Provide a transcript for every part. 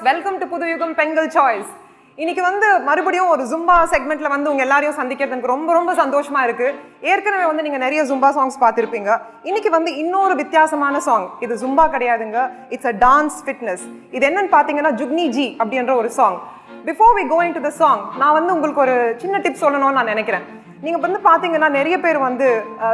Welcome to புது யுகம் பெண்கள் சாய்ஸ். இன்னைக்கு மறுபடியும் ஒரு ஜும்பா செக்மெண்ட்ல உங்க எல்லாரையும் சந்திக்கிறது எனக்கு ரொம்ப ரொம்ப சந்தோஷமா இருக்கு. ஏற்கனவே நீங்க நிறைய ஜும்பா சாங்ஸ் பார்த்திருப்பீங்க. இன்னைக்கு இன்னொரு வித்தியாசமான சாங். இது ஜும்பா கிடையாதுங்க, இட்ஸ் அ டான்ஸ் ஃபிட்னஸ். இது என்னன்னு பாத்தீங்கன்னா ஜுக்னி ஜி அப்படின்ற ஒரு song. Before we going to the song, நான் உங்களுக்கு ஒரு சின்ன டிப் சொல்லணும்னு நான் நினைக்கிறேன். நீங்க பாத்தீங்கன்னா நிறைய பேர்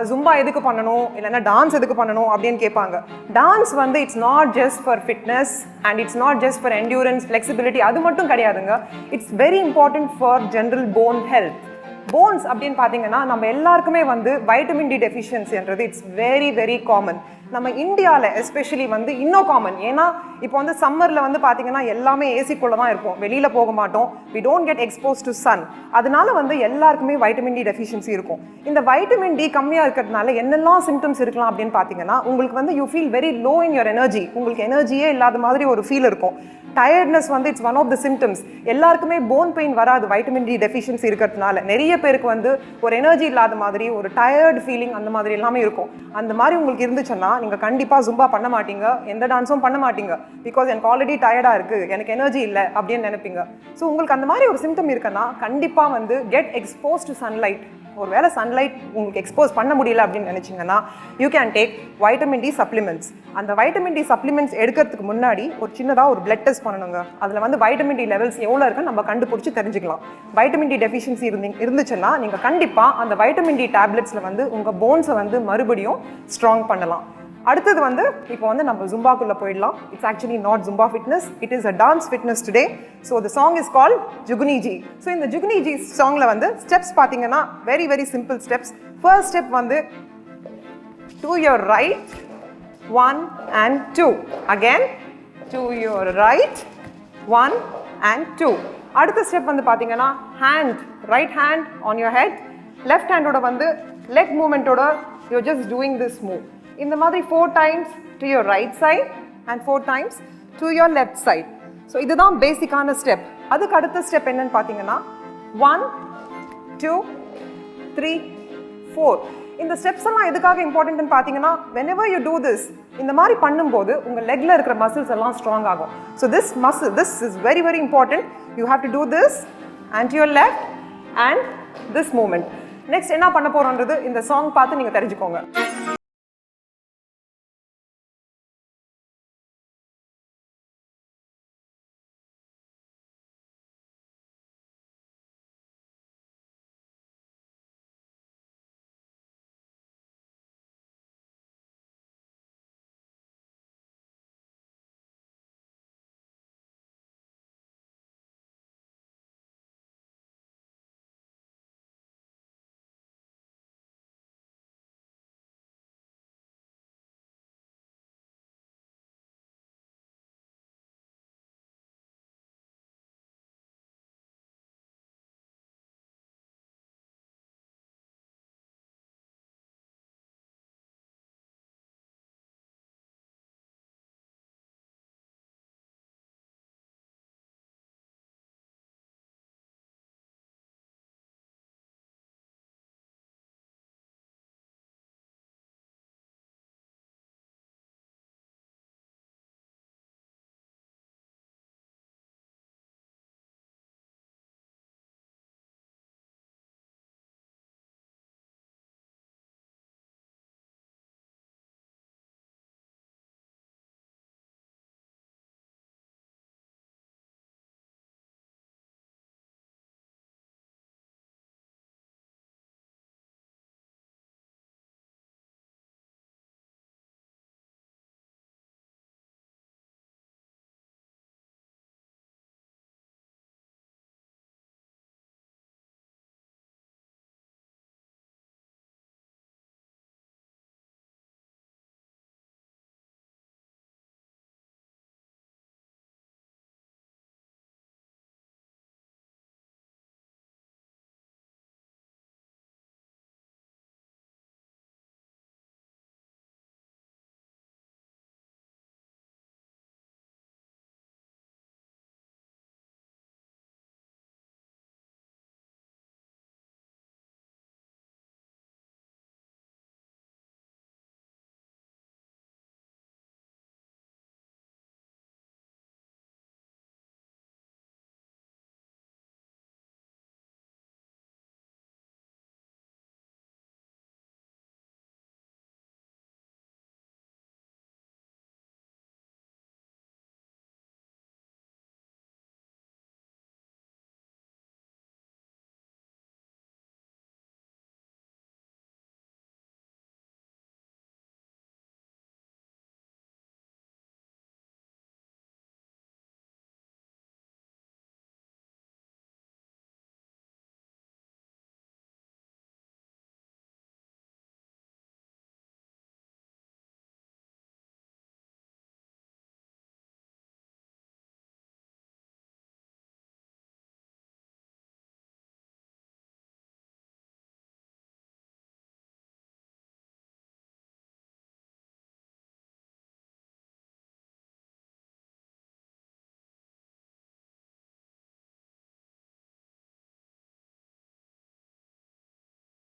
ஜும்பா எதுக்கு பண்ணணும், இல்லைன்னா டான்ஸ் எதுக்கு பண்ணணும் அப்படின்னு கேட்பாங்க. Dance it's not just for fitness and it's not just for endurance, flexibility, அது மட்டும் கிடையாதுங்க. It's very important for general bone health. Bones அப்படின்னு பார்த்தீங்கன்னா நம்ம எல்லாருக்குமே வைட்டமின் டி டெஃபிஷியன்சின்றது இட்ஸ் வெரி வெரி காமன். நம்ம இந்தியாவில் எஸ்பெஷலி இன்னும் காமன். ஏன்னா இப்போ சம்மரில் பார்த்தீங்கன்னா எல்லாமே ஏசிக்குள்ளே தான் இருப்போம், வெளியில் போக மாட்டோம். We don't get expose to sun. அதனால எல்லாருக்குமே வைட்டமின் டி டெஃபிஷியன்சி இருக்கும். இந்த வைட்டமின் டி கம்மியாக இருக்கிறதுனால என்னெல்லாம் சிம்டம்ஸ் இருக்கலாம் அப்படின்னு பார்த்தீங்கன்னா உங்களுக்கு you feel very low in your energy. உங்களுக்கு எனர்ஜியே இல்லாத மாதிரி ஒரு ஃபீல் இருக்கும். Tiredness it's one of the symptoms. எல்லாருக்குமே போன் பெயின் வராது வைட்டமின் டி டெஃபிஷியன்சி இருக்கிறதுனால. நிறைய பேருக்கு ஒரு எனர்ஜி இல்லாத மாதிரி, ஒரு டயர்டு ஃபீலிங் அந்த மாதிரி எல்லாமே இருக்கும். அந்த மாதிரி உங்களுக்கு இருந்துச்சுன்னா நீங்கள் கண்டிப்பாக ஜும்பா பண்ண மாட்டீங்க, எந்த டான்ஸும் பண்ண மாட்டீங்க. பிகாஸ் எனக்கு ஆல்ரெடி டயர்டாக இருக்குது, எனக்கு எனர்ஜி இல்லை அப்படின்னு நினைப்பீங்க. ஸோ உங்களுக்கு அந்த மாதிரி ஒரு சிம்டம் இருக்குன்னா கண்டிப்பாக கெட் எக்ஸ்போஸ் டு சன்லைட். ஒரு வேளை சன்லைட் உங்களுக்கு எக்ஸ்போஸ் பண்ண முடியல அப்படின்னு நினச்சிங்கன்னா you can take vitamin D supplements. அந்த வைட்டமின் டி சப்ளிமெண்ட்ஸ் எடுக்கிறதுக்கு முன்னாடி ஒரு சின்னதாக ஒரு பிளட் டெஸ்ட் பண்ணணுங்க. அதில் வைட்டமின் டி லெவல்ஸ் எவ்வளோ இருக்குன்னு நம்ம கண்டுபிடிச்சி தெரிஞ்சுக்கலாம். வைட்டமின் டி டெஃபிஷியன்சி இருந்துச்சுன்னா நீங்கள் கண்டிப்பாக அந்த வைட்டமின் டி டேப்லெட்ஸில் உங்கள் போன்ஸை மறுபடியும் ஸ்ட்ராங் பண்ணலாம். அடுத்தது இப்போ நம்ம ஜும்பாக்குள்ள போயிடலாம். It's actually not Zumba fitness, it is a dance fitness today. So the song is called Jugni ji. So இந்த ஜுக்னி ஜி சாங்ல ஸ்டெப்ஸ் பார்த்தீங்கன்னா very very simple steps. First step to your right 1 and 2. Again to your right 1 and 2. அடுத்த step பார்த்தீங்கன்னா hand, right hand on your head, left ஹேண்டோட leg மூமெண்ட்டோட you're just doing this move. இந்த மாதிரி 4 times to your right side and 4 times to your left side. So இதுதான் பேசிக்கான step. அதுக்கு அடுத்த ஸ்டெப் என்னன்னு பார்த்தீங்கன்னா 1 2 3 4. இந்த ஸ்டெப்ஸ் எல்லாம் எதுக்காக இம்பார்ட்டன்ட்னு பார்த்தீங்கன்னா whenever you do this, இந்த மாதிரி பண்ணும்போது உங்கள் லெக்ல இருக்கிற மசில்ஸ் எல்லாம் ஸ்ட்ராங் ஆகும். So this is very very important. You have to do this and to your left and this movement. Next என்ன பண்ண போறோம்ன்றது இந்த சாங் பார்த்து நீங்கள் தெரிஞ்சுக்கோங்க.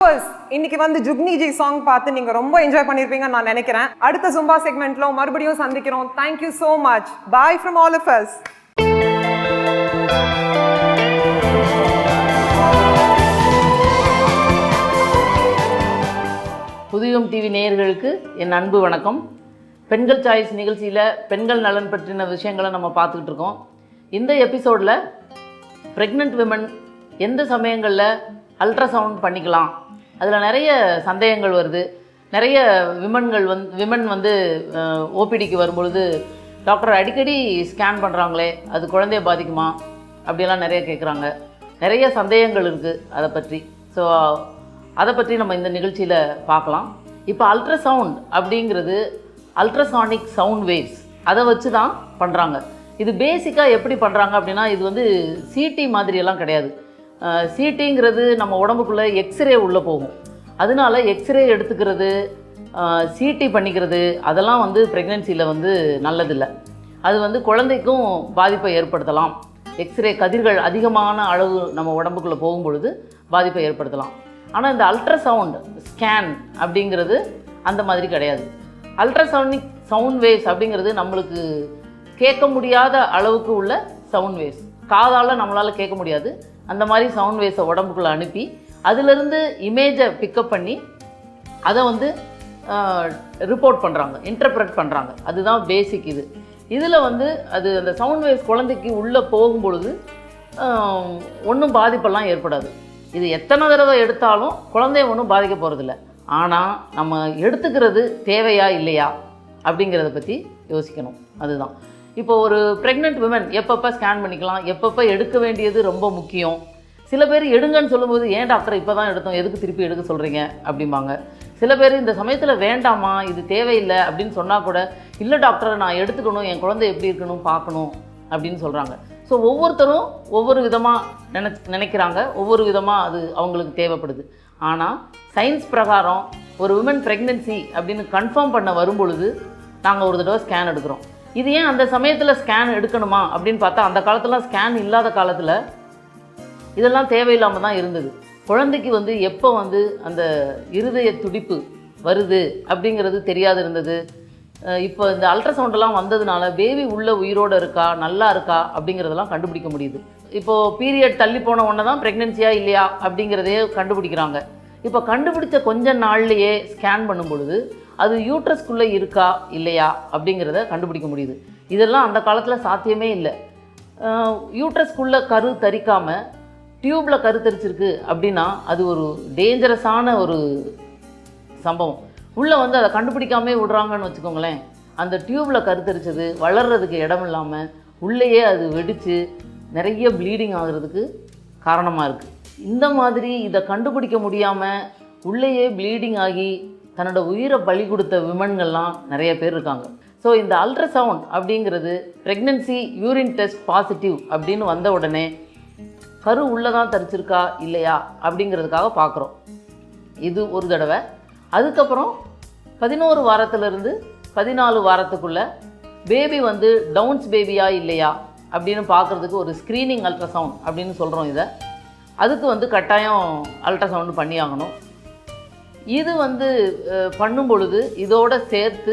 இன்னைக்கு வந்து ஜுக்னி ஜி சாங் பார்த்து நீங்க ரொம்ப என்ஜாய் பண்ணிருப்பீங்கன்னு நான் நினைக்கிறேன். அடுத்த ஜும்பா செக்மெண்ட்ல மறுபடியும் சந்திக்கிறோம். Thank you so much. Bye from all of us. Puthiyam TV நேயர்களுக்கு என் அன்பு வணக்கம். பெண்கள் சாய்ஸ் நிகழ்ச்சியில் பெண்கள் நலன் பற்றின விஷயங்களை நம்ம பார்த்துக்கிட்டு இருக்கோம். இந்த எபிசோடில் ப்ரெக்னென்ட் விமன் எந்த சமயங்களில் அல்ட்ராசவுண்ட் பண்ணிக்கலாம், அதில் நிறைய சந்தேகங்கள் வருது. நிறைய விமன் வந்து ஓபிடிக்கு வரும்பொழுது டாக்டர் அடிக்கடி ஸ்கேன் பண்ணுறாங்களே, அது குழந்தைய பாதிக்குமா அப்படியெல்லாம் நிறைய கேட்குறாங்க. நிறைய சந்தேகங்கள் இருக்குது அதை பற்றி. ஸோ அதை பற்றி நம்ம இந்த நிகழ்ச்சியில் பார்க்கலாம். இப்போ அல்ட்ராசவுண்ட் அப்படிங்கிறது அல்ட்ராசானிக் சவுண்ட் வேவ்ஸ், அதை வச்சு தான் பண்ணுறாங்க. இது பேசிக்காக எப்படி பண்ணுறாங்க அப்படின்னா, இது வந்து சிடி மாதிரியெல்லாம் கிடையாது. சிடிங்கிறது நம்ம உடம்புக்குள்ளே எக்ஸ்ரே உள்ளே போகும். அதனால எக்ஸ்ரே எடுத்துக்கிறது, சிடி பண்ணிக்கிறது அதெல்லாம் வந்து ப்ரெக்னென்சியில் வந்து நல்லதில்லை. அது வந்து குழந்தைக்கும் பாதிப்பை ஏற்படுத்தலாம். எக்ஸ்ரே கதிர்கள் அதிகமான அளவு நம்ம உடம்புக்குள்ளே போகும்பொழுது பாதிப்பை ஏற்படுத்தலாம். ஆனால் இந்த அல்ட்ராசவுண்ட் ஸ்கேன் அப்படிங்கிறது அந்த மாதிரி கிடையாது. அல்ட்ராசானிக் சவுண்ட் வேவ்ஸ் அப்படிங்கிறது நம்மளுக்கு கேட்க முடியாத அளவுக்கு உள்ள சவுண்ட் வேவ்ஸ், காதால் நம்மளால் கேட்க முடியாது. அந்த மாதிரி சவுண்ட் வேவ்ஸை உடம்புக்குள்ளே அனுப்பி அதிலிருந்து இமேஜை பிக்கப் பண்ணி அதை வந்து ரிப்போர்ட் பண்ணுறாங்க, இன்டர்பிரட் பண்ணுறாங்க. அதுதான் பேசிக். இதில் வந்து அது அந்த சவுண்ட் வேவ்ஸ் குழந்தைக்கு உள்ளே போகும்பொழுது ஒன்றும் பாதிப்பெல்லாம் ஏற்படாது. இது எத்தனை தடவை எடுத்தாலும் குழந்தைய ஒன்றும் பாதிக்க போகிறதில்ல. ஆனால் நம்ம எடுத்துக்கிறது தேவையா இல்லையா அப்படிங்கிறத பற்றி யோசிக்கணும். அதுதான் இப்போ ஒரு ப்ரெக்னென்ட் விமன் எப்பப்போ ஸ்கேன் பண்ணிக்கலாம், எப்பப்போ எடுக்க வேண்டியது ரொம்ப முக்கியம். சில பேர் எடுங்கன்னு சொல்லும்போது, ஏன் டாக்டர் இப்போ தான் எடுத்தோம், எதுக்கு திருப்பி எடுக்க சொல்கிறீங்க அப்படிம்பாங்க. சில பேர் இந்த சமயத்தில் வேண்டாமா, இது தேவையில்லை அப்படின்னு சொன்னால் கூட, இல்லை டாக்டர் நான் எடுத்துக்கணும், என் குழந்தை எப்படி இருக்கணும் பார்க்கணும் அப்படின்னு சொல்கிறாங்க. ஸோ ஒவ்வொருத்தரும் ஒவ்வொரு விதமாக நினைக்கிறாங்க, ஒவ்வொரு விதமாக அது அவங்களுக்கு தேவைப்படுது. ஆனால் சயின்ஸ் பிரகாரம் ஒரு விமன் ப்ரெக்னென்சி அப்படின்னு கன்ஃபார்ம் பண்ண வரும்பொழுது நாங்கள் ஒரு தடவை ஸ்கேன் எடுக்கிறோம். இது ஏன் அந்த சமயத்தில் ஸ்கேன் எடுக்கணுமா அப்படின்னு பார்த்தா, அந்த காலத்தில் ஸ்கேன் இல்லாத காலத்தில் இதெல்லாம் தேவையில்லாமல் தான் இருந்தது. குழந்தைக்கு வந்து எப்போ வந்து அந்த இருதய துடிப்பு வருது அப்படிங்கிறது தெரியாது இருந்தது. இப்போ இந்த அல்ட்ராசவுண்டெல்லாம் வந்ததுனால பேபி உள்ள உயிரோடு இருக்கா, நல்லா இருக்கா அப்படிங்கிறதெல்லாம் கண்டுபிடிக்க முடியுது. இப்போது பீரியட் தள்ளி போன உடனே தான் ப்ரெக்னென்சியா இல்லையா அப்படிங்கிறதையே கண்டுபிடிக்கிறாங்க. இப்போ கண்டுபிடிச்ச கொஞ்ச நாள்லையே ஸ்கேன் பண்ணும் பொழுது அது யூட்ரஸ்குள்ளே இருக்கா இல்லையா அப்படிங்கிறத கண்டுபிடிக்க முடியுது. இதெல்லாம் அந்த காலத்தில் சாத்தியமே இல்லை. யூட்ரஸ்குள்ளே கரு தரிக்காமல் டியூப்பில் கரு தரிச்சிருக்கு அப்படின்னா அது ஒரு டேஞ்சரஸான ஒரு சம்பவம். உள்ளே வந்து அதை கண்டுபிடிக்காமே விடுறாங்கன்னு வச்சுக்கோங்களேன், அந்த டியூப்பில் கருத்தரிச்சது வளர்கிறதுக்கு இடம் இல்லாமல் உள்ளேயே அது வெடித்து நிறைய ப்ளீடிங் ஆகிறதுக்கு காரணமாக இருக்குது. இந்த மாதிரி இதை கண்டுபிடிக்க முடியாமல் உள்ளேயே ப்ளீடிங் ஆகி தன்னோட உயிரை பலி கொடுத்த விமன்கள்லாம் நிறைய பேர் இருக்காங்க. ஸோ இந்த அல்ட்ராசவுண்ட் அப்படிங்கிறது ப்ரெக்னென்சி யூரின் டெஸ்ட் பாசிட்டிவ் அப்படின்னு வந்த உடனே கரு உள்ளே தான் தரிச்சிருக்கா இல்லையா அப்படிங்கிறதுக்காக பார்க்குறோம். இது ஒரு தடவை. அதுக்கப்புறம் 11 வாரத்திலிருந்து 14 வாரத்துக்குள்ளே பேபி வந்து டவுன்ஸ் பேபியா இல்லையா அப்படின்னு பார்க்குறதுக்கு ஒரு ஸ்க்ரீனிங் அல்ட்ராசவுண்ட் அப்படின்னு சொல்கிறோம் இதை. அதுக்கு வந்து கட்டாயம் அல்ட்ராசவுண்டு பண்ணி ஆகணும். இது வந்து பண்ணும் பொழுது இதோடு சேர்த்து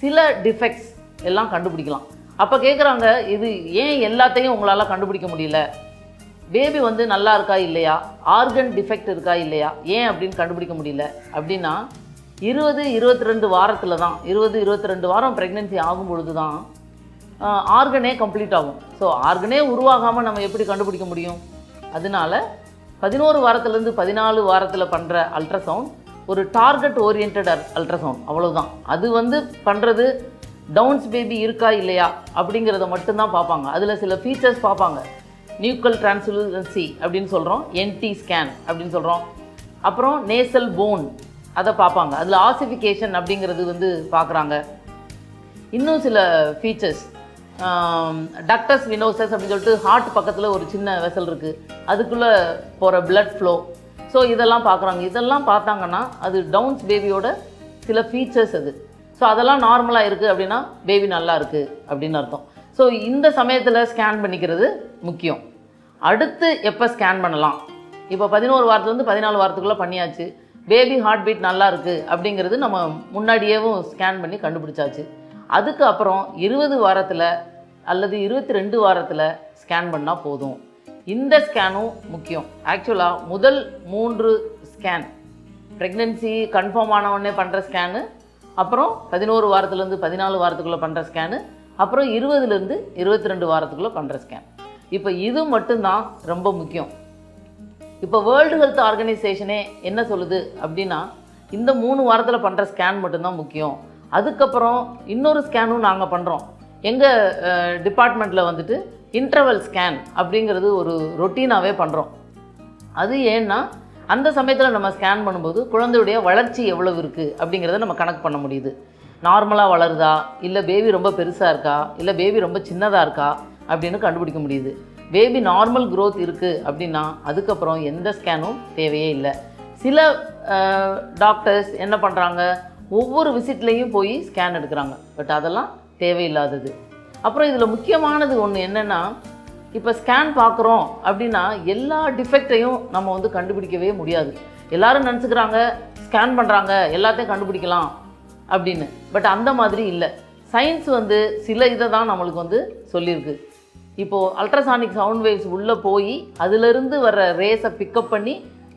சில டிஃபெக்ட்ஸ் எல்லாம் கண்டுபிடிக்கலாம். அப்போ கேட்குறாங்க, இது ஏன் எல்லாத்தையும் உங்களால் கண்டுபிடிக்க முடியல, பேபி வந்து நல்லா இருக்கா இல்லையா, ஆர்கன் டிஃபெக்ட் இருக்கா இல்லையா, ஏன் அப்படின்னு கண்டுபிடிக்க முடியல அப்படின்னா, 20-22 வாரத்தில் தான், 20-22 வாரம் ப்ரெக்னென்சி ஆகும் பொழுது தான் ஆர்கனே கம்ப்ளீட் ஆகும். ஸோ ஆர்கனே உருவாகாமல் நம்ம எப்படி கண்டுபிடிக்க முடியும்? அதனால 11 வாரத்துலேருந்து 14 வாரத்தில் பண்ணுற அல்ட்ராசவுண்ட் ஒரு டார்கெட் ஓரியன்ட் அல்ட்ராசவுண்ட், அவ்வளோதான். அது வந்து பண்ணுறது டவுன்ஸ் பேபி இருக்கா இல்லையா அப்படிங்கிறத மட்டும்தான் பார்ப்பாங்க. அதில் சில ஃபீச்சர்ஸ் பார்ப்பாங்க. நியூக்கல் டிரான்ஸ்லூசன்சி அப்படின்னு சொல்கிறோம், என்டி ஸ்கேன் அப்படின்னு சொல்கிறோம். அப்புறம் நேசல் போன் அதை பார்ப்பாங்க. அதில் ஆசிஃபிகேஷன் அப்படிங்கிறது வந்து பார்க்குறாங்க. இன்னும் சில ஃபீச்சர்ஸ், டக்டஸ் வினோசஸ் அப்படின்னு சொல்லிட்டு ஹார்ட் பக்கத்தில் ஒரு சின்ன வெசல் இருக்குது, அதுக்குள்ளே போகிற பிளட் ஃப்ளோ. ஸோ இதெல்லாம் பார்க்குறாங்க. இதெல்லாம் பார்த்தாங்கன்னா அது டவுன்ஸ் பேபியோட சில ஃபீச்சர்ஸ் அது. ஸோ அதெல்லாம் நார்மலாக இருக்குது அப்படின்னா பேபி நல்லா இருக்குது அப்படின்னு அர்த்தம். ஸோ இந்த சமயத்தில் ஸ்கேன் பண்ணிக்கிறது முக்கியம். அடுத்து எப்போ ஸ்கேன் பண்ணலாம் இப்போ 11 வாரத்துலேருந்து 14 வாரத்துக்குள்ளே பண்ணியாச்சு. பேபி ஹார்ட் பீட் நல்லா இருக்குது அப்படிங்கிறது நம்ம முன்னாடியேவும் ஸ்கேன் பண்ணி கண்டுபிடிச்சாச்சு. அதுக்கு அப்புறம் 20 வாரத்தில் அல்லது 22 வாரத்தில் ஸ்கேன் பண்ணால் போதும். இந்த ஸ்கேனும் முக்கியம். ஆக்சுவலாக முதல் 3 ஸ்கேன் ப்ரெக்னென்சி கன்ஃபார்ம் ஆனவுடனே பண்ணுற ஸ்கேனு, அப்புறம் 11 வாரத்துலேருந்து 14 வாரத்துக்குள்ளே பண்ணுற ஸ்கேனு, அப்புறம் 20லேருந்து 22 வாரத்துக்குள்ளே பண்ணுற ஸ்கேன். இப்போ இது மட்டும்தான் ரொம்ப முக்கியம். இப்போ வேர்ல்டு ஹெல்த் ஆர்கனைசேஷனே என்ன சொல்லுது அப்படின்னா, இந்த 3 வாரத்தில் பண்ணுற ஸ்கேன் மட்டும்தான் முக்கியம். அதுக்கப்புறம் இன்னொரு ஸ்கேனும் நாங்கள் பண்ணுறோம். எங்கள் டிபார்ட்மெண்ட்டில் வந்துட்டு இன்டர்வல் ஸ்கேன் அப்படிங்கிறது ஒரு ரொட்டீனாகவே பண்ணுறோம். அது ஏன்னா அந்த சமயத்தில் நம்ம ஸ்கேன் பண்ணும்போது குழந்தையுடைய வளர்ச்சி எவ்வளவு இருக்குது அப்படிங்கிறத நம்ம கணக்கு பண்ண முடியுது. நார்மலாக வளருதா, இல்லை பேபி ரொம்ப பெருசாக இருக்கா, இல்லை பேபி ரொம்ப சின்னதாக இருக்கா அப்படின்னு கண்டுபிடிக்க முடியுது. பேபி நார்மல் க்ரோத் இருக்குது அப்படின்னா அதுக்கப்புறம் எந்த ஸ்கேனும் தேவையே இல்லை. சில டாக்டர்ஸ் என்ன பண்ணுறாங்க, ஒவ்வொரு விசிட்லேயும் போய் ஸ்கேன் எடுக்கிறாங்க. பட் அதெல்லாம் தேவையில்லாதது. அப்புறம் இதில் முக்கியமானது ஒன்று என்னென்னா, இப்போ ஸ்கேன் பார்க்குறோம் அப்படின்னா எல்லா டிஃபெக்டையும் நம்ம வந்து கண்டுபிடிக்கவே முடியாது. எல்லோரும் நினச்சிக்கிறாங்க ஸ்கேன் பண்ணுறாங்க எல்லாத்தையும் கண்டுபிடிக்கலாம் அப்படின்னு. பட் அந்த மாதிரி இல்லை. சயின்ஸ் வந்து சில இதை தான் நம்மளுக்கு வந்து சொல்லியிருக்கு. இப்போது அல்ட்ராசானிக் சவுண்ட் வேவ்ஸ் உள்ளே போய் அதிலிருந்து வர்ற ரேஸை பிக்கப் பண்ணி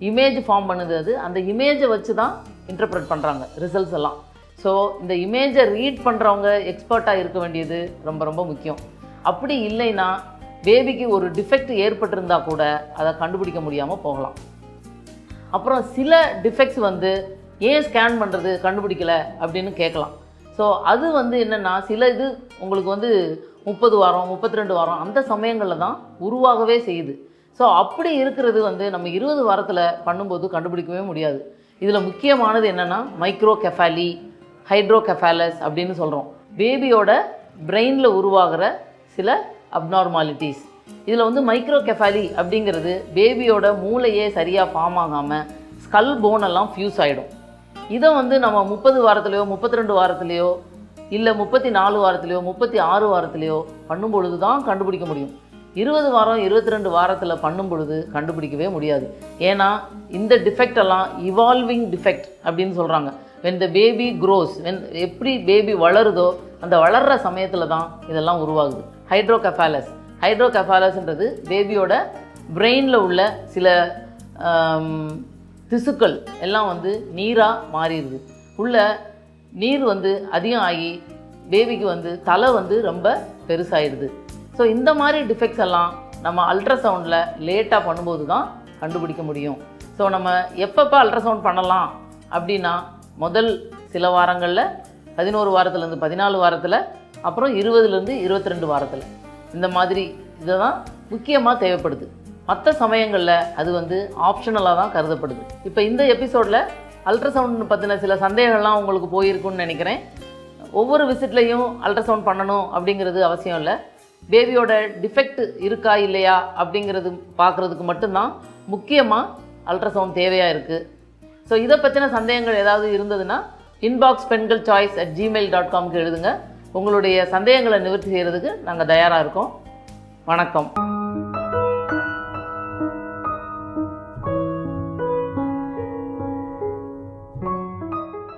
இமேஜ் ஃபார்ம் பண்ணுது. அது அந்த இமேஜை வச்சு தான் இன்டர்பிரட் பண்ணுறாங்க ரிசல்ட்ஸ் எல்லாம். ஸோ இந்த இமேஜை ரீட் பண்ணுறவங்க எக்ஸ்பர்ட்டாக இருக்க வேண்டியது ரொம்ப ரொம்ப முக்கியம். அப்படி இல்லைன்னா பேபிக்கு ஒரு டிஃபெக்ட் ஏற்பட்டிருந்தா கூட அதை கண்டுபிடிக்க முடியாமல் போகலாம். அப்புறம் சில டிஃபெக்ட்ஸ் வந்து ஏன் ஸ்கேன் பண்ணுறது கண்டுபிடிக்கலை அப்படின்னு கேட்கலாம். ஸோ அது வந்து என்னென்னா, சில இது உங்களுக்கு வந்து 30 வாரம் 32 வாரம் அந்த சமயங்களில் தான் உருவாகவே செய்யுது. ஸோ அப்படி இருக்கிறது வந்து நம்ம 20 வாரத்தில் பண்ணும்போது கண்டுபிடிக்கவே முடியாது. இதில் முக்கியமானது என்னென்னா மைக்ரோகெஃபாலி, ஹைட்ரோகெஃபாலஸ் அப்படின்னு சொல்கிறோம். பேபியோட பிரெயினில் உருவாகிற சில அப்நார்மாலிட்டிஸ். இதில் வந்து மைக்ரோகெஃபாலி அப்படிங்கிறது பேபியோட மூளையே சரியாக ஃபார்ம் ஆகாமல் ஸ்கல் போனெல்லாம் ஃப்யூஸ் ஆகிடும். இதை வந்து நம்ம 30 வாரத்துலையோ 32 வாரத்துலையோ இல்லை 34 வாரத்துலையோ 36 வாரத்துலையோ பண்ணும் பொழுது தான் கண்டுபிடிக்க முடியும். 20 வாரம் 22 வாரத்தில் பண்ணும் பொழுது கண்டுபிடிக்கவே முடியாது. ஏன்னா இந்த டிஃபெக்ட் எல்லாம் இவால்விங் டிஃபெக்ட் அப்படின்னு சொல்கிறாங்க. when the baby grows, எப்படி பேபி வளருதோ அந்த வளர்கிற சமயத்தில் தான் இதெல்லாம் உருவாகுது. ஹைட்ரோகெஃபாலஸ்ன்றது பேபியோட பிரெயினில் உள்ள சில திசுக்கள் எல்லாம் வந்து நீராக மாறிடுது. உள்ள நீர் வந்து அதிகம் ஆகி பேபிக்கு வந்து தலை வந்து ரொம்ப பெருசாகிடுது. ஸோ இந்த மாதிரி டிஃபெக்ட்ஸ் எல்லாம் நம்ம அல்ட்ராசவுண்டில் லேட்டாக பண்ணும்போது தான் கண்டுபிடிக்க முடியும். ஸோ நம்ம எப்பப்போ அல்ட்ராசவுண்ட் பண்ணலாம் அப்படின்னா, முதல் சில வாரங்களில் 11 வாரத்துலேருந்து 14 வாரத்தில், அப்புறம் 20லேருந்து 22 வாரத்தில். இந்த மாதிரி இதை தான் முக்கியமாக தேவைப்படுது. மற்ற சமயங்களில் அது வந்து ஆப்ஷனலாக தான் கருதப்படுது. இப்போ இந்த எபிசோடில் அல்ட்ராசவுண்ட் பற்றின சில சந்தேகங்கள்லாம் உங்களுக்கு போயிருக்குன்னு நினைக்கிறேன். ஒவ்வொரு விசிட்லையும் அல்ட்ராசவுண்ட் பண்ணணும் அப்படிங்கிறது அவசியம் இல்லை. பேபியோட டிஃபெக்ட் இருக்கா இல்லையா அப்படிங்கிறது பார்க்குறதுக்கு மட்டும்தான் முக்கியமாக அல்ட்ராசவுண்ட் தேவையாக இருக்குது. ஸோ இதை பற்றின சந்தேகங்கள் ஏதாவது இருந்ததுன்னா inboxpengalchoice@gmail.com எழுதுங்க. உங்களுடைய சந்தேகங்களை நிவர்த்தி செய்கிறதுக்கு நாங்கள் தயாராக இருக்கோம். வணக்கம்.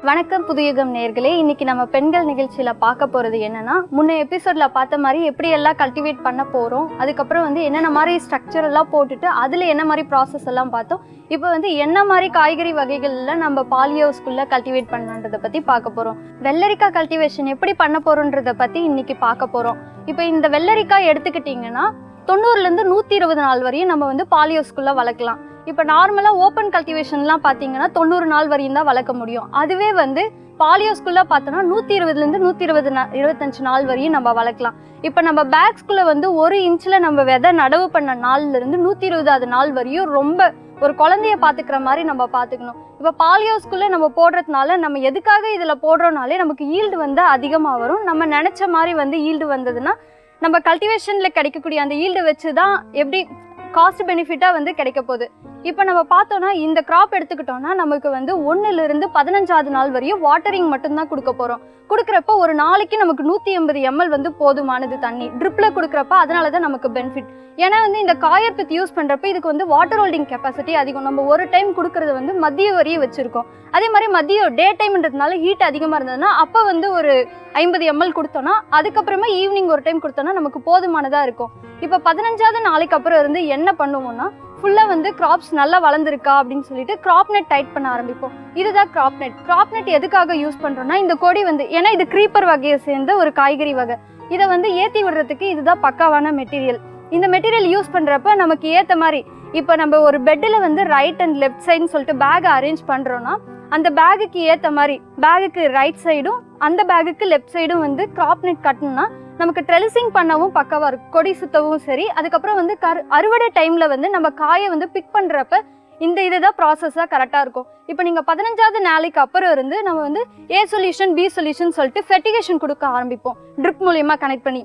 வணக்கம் புதுயுகம் நேயர்களே. இன்னைக்கு நம்ம பெண்கள் நிகழ்ச்சியில் பார்க்க போகிறது என்னன்னா, முன்ன எபிசோடில் பார்த்த மாதிரி எப்படி எல்லாம் கல்டிவேட் பண்ண போகிறோம், அதுக்கப்புறம் வந்து என்னென்ன மாதிரி ஸ்ட்ரக்சர் எல்லாம் போட்டுட்டு அதில் என்ன மாதிரி ப்ராசஸ் எல்லாம் பார்த்தோம். இப்போ வந்து என்ன மாதிரி காய்கறி வகைகளில் நம்ம பாலியோஸ்குள்ளே கல்டிவேட் பண்ணலான்றதை பற்றி பார்க்க போகிறோம். வெள்ளரிக்காய் கல்டிவேஷன் எப்படி பண்ண போகிறோன்றதை பற்றி இன்னைக்கு பார்க்க போகிறோம். இப்போ இந்த வெள்ளரிக்காய் எடுத்துக்கிட்டிங்கன்னா 90லேருந்து 120 நாள் வரையும் நம்ம வந்து பாலியோஸ்குள்ளே வளர்க்கலாம். இப்போ நார்மலாக ஓப்பன் கல்டிவேஷன்லாம் பார்த்தீங்கன்னா 90 நாள் வரையும் தான் வளர்க்க முடியும். அதுவே வந்து பாலியோஸ்குள்ளே பார்த்தோன்னா 120லேருந்து 125 நாள் வரையும் நம்ம வளர்க்கலாம். இப்போ நம்ம பேக்ஸ்குள்ளே வந்து 1 இன்ச்சில் நம்ம விதை நடவு பண்ண நாள்லேருந்து 120வது நாள் வரையும் ரொம்ப ஒரு குழந்தைய பார்த்துக்கிற மாதிரி நம்ம பார்த்துக்கணும். இப்போ பாலியோஸ்குள்ளே நம்ம போடுறதுனால நம்ம எதுக்காக இதில் போடுறோனாலே நமக்கு ஈல்டு வந்து அதிகமாக வரும். நம்ம நினச்ச மாதிரி வந்து ஈல்டு வந்ததுன்னா நம்ம கல்டிவேஷனில் கிடைக்கக்கூடிய அந்த ஈல்டு வச்சு தான் எப்படி காஸ்ட் பெனிஃபிட்டாக வந்து கிடைக்க போகுது. இப்போ நம்ம பார்த்தோம்னா இந்த கிராப் எடுத்துக்கிட்டோம்னா நமக்கு வந்து 1லிருந்து 15வது நாள் வரையும் வாட்டரிங் மட்டும்தான் கொடுக்க போகிறோம். கொடுக்குறப்ப ஒரு நாளைக்கு நமக்கு 180 ml வந்து போதுமானது தண்ணி ட்ரிப்பில் கொடுக்குறப்ப. அதனால தான் நமக்கு பெனிஃபிட். ஏன்னா வந்து இந்த காயற்பத்தி யூஸ் பண்ணுறப்ப இதுக்கு வந்து வாட்டர் ஹோல்டிங் கெப்பாசிட்டி அதிகம். நம்ம ஒரு டைம் கொடுக்குறது வந்து மதிய வரையும் வச்சுருக்கோம். அதே மாதிரி மதியம் டே டைம்ன்றதுனால ஹீட் அதிகமாக இருந்ததுன்னா அப்போ வந்து ஒரு 50 ml கொடுத்தோன்னா அதுக்கப்புறமா ஈவினிங் ஒரு டைம் கொடுத்தோன்னா நமக்கு போதுமானதாக இருக்கும். இப்போ 15வது நாளைக்கு அப்புறம் இருந்து என்ன பண்ணுவோம்னா ஃபுல்லாக வந்து கிராப்ஸ் நல்லா வளர்ந்துருக்கா அப்படின்னு சொல்லிட்டு கிராப் நெட் டைட் பண்ண ஆரம்பிப்போம். இதுதான் கிராப் நெட். கிராப் நெட் எதுக்காக யூஸ் பண்ணுறோம்னா இந்த கொடி வந்து ஏன்னா இது க்ரீப்பர் வகையை சேர்ந்த ஒரு காய்கறி வகை. இதை வந்து ஏற்றி விடுறதுக்கு இதுதான் பக்காவான மெட்டீரியல். இந்த மெட்டீரியல் யூஸ் பண்ணுறப்ப நமக்கு ஏற்ற மாதிரி இப்போ நம்ம ஒரு பெட்டில் வந்து ரைட் அண்ட் லெஃப்ட் சைடுன்னு சொல்லிட்டு பேக் அரேஞ்ச் பண்ணுறோன்னா அந்த பேகுக்கு ஏற்ற மாதிரி பேகுக்கு ரைட் சைடும் அந்த பேகுக்கு லெஃப்ட் சைடும் வந்து கிராப் நெட் கட்டணும்னா நமக்கு ட்ரெலிசிங் பண்ணவும் பக்கவாக இருக்கும். கொடி சுத்தவும் சரி. அதுக்கப்புறம் வந்து அறுவடை டைமில் வந்து நம்ம காயை வந்து பிக் பண்ணுறப்ப இந்த இதுதான் ப்ராசஸாக கரெக்டாக இருக்கும். இப்போ நீங்கள் 15வது நாளைக்கு அப்புறம் இருந்து நம்ம வந்து ஏ சொல்யூஷன் பி சொல்யூஷன் சொல்லிட்டு ஃபெர்டிகேஷன் கொடுக்க ஆரம்பிப்போம் ட்ரிப் மூலியமாக கனெக்ட் பண்ணி.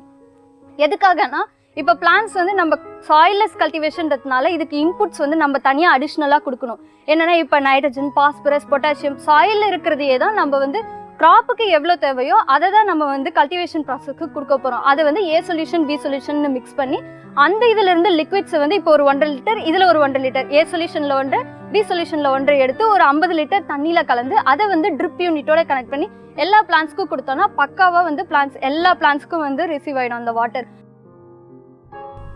எதுக்காகனா இப்போ பிளான்ஸ் வந்து நம்ம சாயில்லெஸ் கல்டிவேஷன்றதுனால இதுக்கு இன்புட்ஸ் வந்து நம்ம தனியாக அடிஷ்னலாக கொடுக்கணும். என்னென்னா இப்போ நைட்ரஜன், பாஸ்பரஸ், பொட்டாசியம் சாயிலில் இருக்கிறதையே தான் நம்ம வந்து கிராப்புக்கு எவ்வளோ தேவையோ அதை தான் நம்ம வந்து கல்டிவேஷன் ப்ராசஸ்க்கு கொடுக்க போகிறோம். அதை வந்து ஏ சொல்யூஷன் பி சொல்யூஷன் மிக்ஸ் பண்ணி அந்த இதிலிருந்து லிக்விட்ஸை வந்து இப்போ ஒரு 1.5 லிட்டர் இதில் ஒரு 1.5 லிட்டர் ஏ சொல்யூஷனில் 1 பி சொல்யூஷனில் 1 எடுத்து ஒரு 50 லிட்டர் தண்ணியில் கலந்து அதை வந்து ட்ரிப் யூனிட்டோட கனெக்ட் பண்ணி எல்லா பிளான்ஸ்க்கும் கொடுத்தோன்னா பக்காவாக வந்து எல்லா பிளான்ஸ்க்கும் வந்து ரிசீவ் ஆகிடும் அந்த வாட்டர்.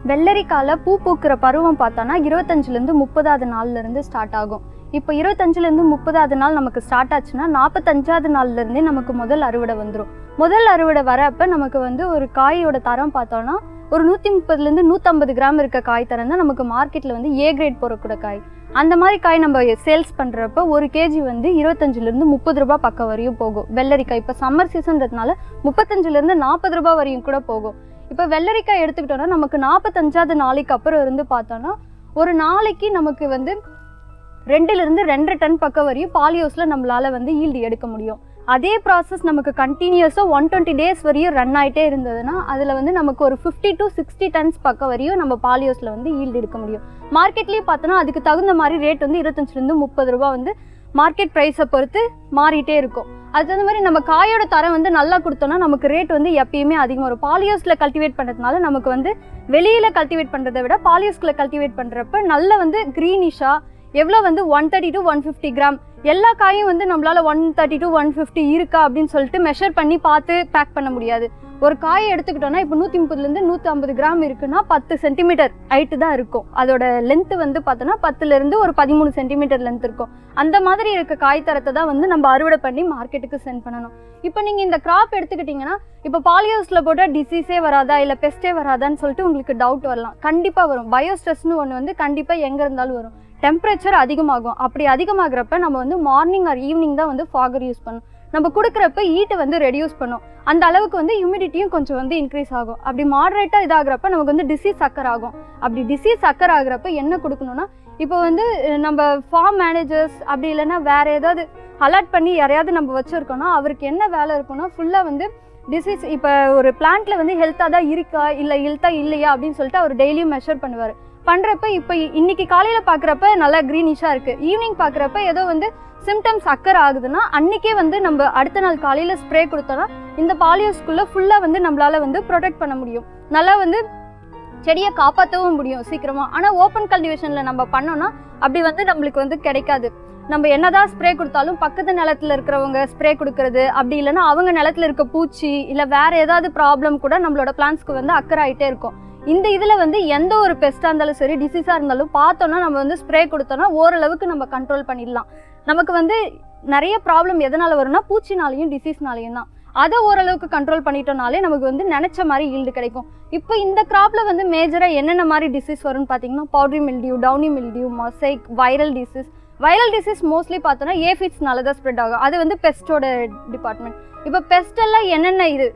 வெள்ளரிக்கால பூ பூக்கிற பருவம் பார்த்தோன்னா 25லேருந்து 30வது நாள்லேருந்து ஸ்டார்ட் ஆகும். இப்போ 25லேருந்து 30வது நாள் நமக்கு ஸ்டார்ட் ஆச்சுன்னா 45வது நாள்லேருந்தே நமக்கு முதல் அறுவடை வந்துடும். முதல் அறுவடை வரப்போ நமக்கு வந்து ஒரு காயோட தரம் பார்த்தோன்னா ஒரு 130லேருந்து 150 கிராம் இருக்க காய் தரம் தான் நமக்கு மார்க்கெட்டில் வந்து ஏ கிரேட் போடக்கூட காய். அந்த மாதிரி காய் நம்ம சேல்ஸ் பண்ணுறப்ப ஒரு கேஜி வந்து 25லேருந்து 30 ரூபா பக்கம் வரையும் போகும். வெள்ளரிக்காய் இப்போ சம்மர் சீசன்றதுனால 35லேருந்து 40 ரூபா வரையும் கூட போகும். இப்போ வெள்ளரிக்காய் எடுத்துக்கிட்டோன்னா நமக்கு 45வது நாளைக்கு அப்புறம் இருந்து பார்த்தோன்னா ஒரு நாளைக்கு நமக்கு வந்து 2லிருந்து 2.5 டன் பக்கம் வரையும் பாலியோஸில் நம்மளால் வந்து ஈல்டு எடுக்க முடியும். அதே ப்ராசஸ் நமக்கு கண்டினியூஸாக 120 டேஸ் வரையும் ரன் ஆகிட்டே இருந்ததுன்னா அதில் வந்து நமக்கு ஒரு 50 to 60 டன்ஸ் பக்கம் வரையும் நம்ம பாலியோஸில் வந்து ஈல்டு எடுக்க முடியும். மார்க்கெட்லேயும் பார்த்தோன்னா அதுக்கு தகுந்த மாதிரி ரேட் வந்து 25லேருந்து 30 ரூபா வந்து மார்க்கெட் ப்ரைஸை பொறுத்து மாறிட்டே இருக்கும். அது தகுந்த மாதிரி நம்ம காயோட தரம் வந்து நல்லா கொடுத்தோன்னா நமக்கு ரேட் வந்து எப்பயுமே அதிகமாக வரும். பாலியோஸில் கல்டிவேட் பண்ணுறதுனால நமக்கு வந்து வெளியில் கல்டிவேட் பண்ணுறதை விட பாலியோஸில் கல்டிவேட் பண்ணுறப்ப நல்ல வந்து க்ரீனிஷாக எவ்வளோ வந்து 130 to 150 கிராம் எல்லா காயும் வந்து நம்மளால் 130 to 150 இருக்கா அப்படின்னு சொல்லிட்டு மெஷர் பண்ணி பார்த்து பேக் பண்ண முடியாது. ஒரு காயை எடுத்துக்கிட்டோன்னா இப்போ 130லேருந்து 150 கிராம் இருக்குன்னா 10 சென்டிமீட்டர் ஹைட்டு தான் இருக்கும். அதோட லென்த்து வந்து பார்த்தோன்னா 10லேருந்து ஒரு 13 சென்டிமீட்டர் லென்த் இருக்கும். அந்த மாதிரி இருக்க காய் தரத்தை தான் வந்து நம்ம அறுவடை பண்ணி மார்க்கெட்டுக்கு சென்ட் பண்ணணும். இப்போ நீங்கள் இந்த கிராப் எடுத்துக்கிட்டிங்கன்னா இப்போ பாலியோஸில் போட்டால் டிசீஸே வராதா இல்லை பெஸ்ட்டே வராதான்னு சொல்லிட்டு உங்களுக்கு டவுட் வரலாம். கண்டிப்பாக வரும். பயோஸ்ட்ரெஸ்னு ஒன்று வந்து கண்டிப்பாக எங்கே இருந்தாலும் வரும். டெம்பரேச்சர் அதிகமாகும். அப்படி அதிகமாகிறப்ப நம்ம வந்து மார்னிங் ஆர் ஈவினிங் தான் வந்து ஃபாகர் யூஸ் பண்ணணும். நம்ம கொடுக்குறப்ப ஹீட்டை வந்து ரெடியூஸ் பண்ணும். அந்த அளவுக்கு வந்து ஹியூமிடிட்டியும் கொஞ்சம் வந்து இன்க்ரீஸ் ஆகும். அப்படி மாடரேட்டாக இதாகிறப்ப நமக்கு வந்து டிசீஸ் அக்கர் ஆகும். அப்படி டிசீஸ் அக்கர் ஆகிறப்ப என்ன கொடுக்கணும்னா இப்போ வந்து நம்ம ஃபார்ம் மேனேஜர்ஸ் அப்படி இல்லைன்னா வேறு ஏதாவது அலர்ட் பண்ணி யாரையாவது நம்ம வச்சுருக்கோன்னா அவருக்கு என்ன வேலை இருக்குன்னா ஃபுல்லாக வந்து டிசீஸ் இப்போ ஒரு பிளான்ட்டில் வந்து ஹெல்த்தாக தான் இருக்கா இல்லை ஹெல்த்தாக இல்லையா அப்படின்னு சொல்லிட்டு அவர் டெய்லியும் மெஷர் பண்ணுவார். பண்ணுறப்ப இப்போ இன்னைக்கு காலையில் பார்க்குறப்ப நல்லா க்ரீனிஷாக இருக்குது. ஈவினிங் பார்க்குறப்ப ஏதோ வந்து சிம்டம்ஸ் அக்கர் ஆகுதுன்னா அன்றைக்கே வந்து நம்ம அடுத்த நாள் காலையில் ஸ்ப்ரே கொடுத்தோன்னா இந்த பாலியோஸ்குள்ளே ஃபுல்லாக வந்து நம்மளால் வந்து ப்ரொடெக்ட் பண்ண முடியும். நல்லா வந்து செடியை காப்பாற்றவும் முடியும் சீக்கிரமாக. ஆனால் ஓப்பன் கல்டிவேஷனில் நம்ம பண்ணோன்னா அப்படி வந்து நம்மளுக்கு வந்து கிடைக்காது. நம்ம என்னதான் ஸ்ப்ரே கொடுத்தாலும் பக்கத்து நிலத்தில் இருக்கிறவங்க ஸ்ப்ரே கொடுக்கறது அப்படி இல்லைன்னா அவங்க நிலத்தில் இருக்க பூச்சி இல்லை வேறு ஏதாவது ப்ராப்ளம் கூட நம்மளோட பிளான்ஸ்க்கு வந்து அக்கர் ஆகிட்டே இருக்கும். இந்த இதில் வந்து எந்த ஒரு பெஸ்ட்டாக இருந்தாலும் சரி டிசீஸாக இருந்தாலும் பார்த்தோன்னா நம்ம வந்து ஸ்ப்ரே கொடுத்தோன்னா ஓரளவுக்கு நம்ம கண்ட்ரோல் பண்ணிடலாம். நமக்கு வந்து நிறைய ப்ராப்ளம் எதனால் வரும்னா பூச்சினாலையும் டிசீஸ்னாலையும் தான். அதை ஓரளவுக்கு கண்ட்ரோல் பண்ணிட்டோம்னாலே நமக்கு வந்து நினச்ச மாதிரி ஈல்டு கிடைக்கும். இப்போ இந்த கிராப்பில் வந்து மேஜராக என்னென்ன மாதிரி டிசீஸ் வரும்னு பார்த்தீங்கன்னா powdery mildew, Downey mildew, mosaic, viral disease. Viral disease mostly பார்த்தோன்னா ஏஃபிட்ஸ்னால தான் ஸ்ப்ரெட் ஆகும். அது வந்து பெஸ்ட்டோட டிபார்ட்மெண்ட். இப்போ பெஸ்ட் எல்லாம் என்னென்ன இது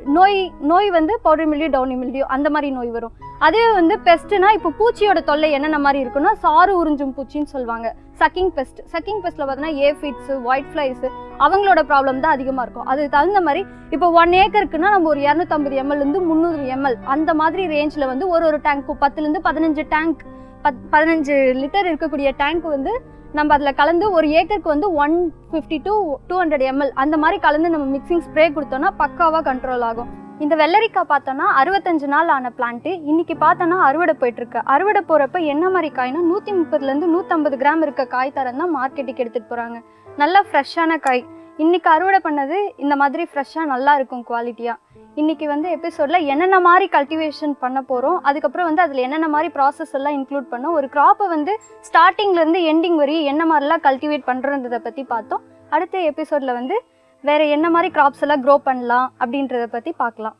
நோய் வந்து பவுடரி மில்டியூ, டவுனி மில்டியூ அந்த மாதிரி நோய் வரும். அதே வந்து பெஸ்ட்னா இப்போ பூச்சியோட தொல்லை என்னென்ன மாதிரி இருக்குன்னா சாறு உறிஞ்சும் பூச்சின்னு சொல்லுவாங்க. சக்கிங் பெஸ்ட்டில் பார்த்தோன்னா ஏஃபிட்ஸு, ஒயிட் ஃப்ளைஸு அவங்களோட ப்ராப்ளம் தான் அதிகமாக இருக்கும். அதுக்கு தகுந்த மாதிரி இப்போ 1 ஏக்கருக்குன்னா நம்ம ஒரு 250 ml 300 ml அந்த மாதிரி ரேஞ்சில் வந்து ஒரு டேங்க் 10லேருந்து 15 டேங்க் 15 லிட்டர் இருக்கக்கூடிய டேங்க் வந்து நம்ம அதில் கலந்து ஒரு ஏக்கருக்கு வந்து 150 to 200 ml அந்த மாதிரி கலந்து நம்ம மிக்சிங் ஸ்ப்ரே கொடுத்தோம்னா பக்காவாக கண்ட்ரோல் ஆகும். இந்த வெள்ளரிக்காய் பார்த்தோன்னா 65 நாள் ஆன பிளான்ட்டு இன்னைக்கு பார்த்தோன்னா அறுவடை போயிட்டுருக்கு. அறுவடை போகிறப்ப என்ன மாதிரி காய்னா 130 to 150 கிராம் இருக்க காய் தரம் தான் மார்க்கெட்டுக்கு எடுத்துகிட்டு போகிறாங்க. நல்லா ஃப்ரெஷ்ஷான காய். இன்றைக்கி அறுவடை பண்ணது இந்த மாதிரி ஃப்ரெஷ்ஷாக நல்லா இருக்கும் குவாலிட்டியாக. இன்றைக்கி வந்து எபிசோடில் என்னென்ன மாதிரி கல்டிவேஷன் பண்ண போகிறோம், அதுக்கப்புறம் வந்து அதில் என்னென்ன மாதிரி ப்ராசஸ் எல்லாம் இன்க்ளூட் பண்ணோம், ஒரு க்ராப்பை வந்து ஸ்டார்டிங்லேருந்து எண்டிங் வரையும் என்ன மாதிரிலாம் கல்டிவேட் பண்ணுறன்றதை பற்றி பார்த்தோம். அடுத்த எபிசோடில் வந்து வேறு என்ன மாதிரி க்ராப்ஸ் எல்லாம் க்ரோ பண்ணலாம் அப்படின்றத பற்றி பார்க்கலாம்.